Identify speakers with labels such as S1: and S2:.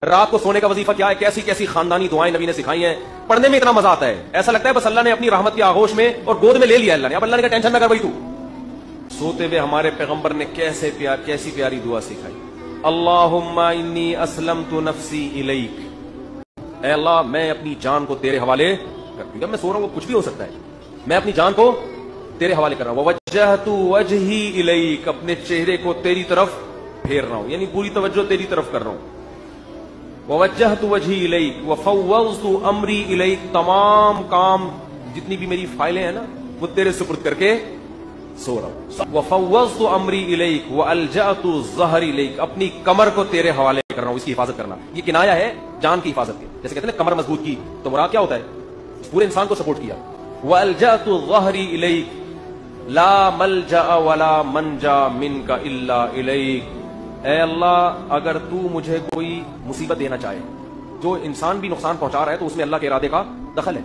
S1: رات کو سونے کا وظیفہ کیا ہے، کیسی کیسی خاندانی دعائیں نبی نے سکھائی ہیں، پڑھنے میں اتنا مزہ آتا ہے، ایسا لگتا ہے بس اللہ نے اپنی رحمت کی آغوش میں اور گود میں لے لیا اللہ نے، اب اللہ نے کہا ٹینشن نہ کر بھائی تو۔ سوتے ہوئے ہمارے پیغمبر نے کیسی پیاری دعا سکھائی، اللہم انی اسلمت نفسی الیک، اے اللہ میں اپنی جان کو تیرے حوالے کر دوں، جب میں سو رہا ہوں وہ کچھ بھی ہو سکتا ہے، میں اپنی جان کو تیرے حوالے کر رہا ہوں، ووجہت وجہی الیک، اپنے چہرے کو تیری طرف پھیر رہا ہوں، یعنی پوری توجہ تیری طرف کر رہا ہوں، ووجہت وجہی الیک وفوضت امری الیک، تمام کام جتنی بھی میری فائلیں ہیں نا وہ تیرے سپرد کر کے سو رہا ہوں، وفوضت امری الیک والجأت ظہری الیک، اپنی کمر کو تیرے حوالے کر رہا ہوں، اس کی حفاظت کرنا، یہ کنایا ہے جان کی حفاظت کی، جیسے کہتے ہیں نا کمر مضبوط کی تو مراد کیا ہوتا ہے، پورے انسان کو سپورٹ کیا، والجأت ظہری الیک لا ملجأ ولا منجا منک الا الیک، اے اللہ اگر تو مجھے کوئی مصیبت دینا چاہے، جو انسان بھی نقصان پہنچا رہا ہے تو اس میں اللہ کے ارادے کا دخل ہے،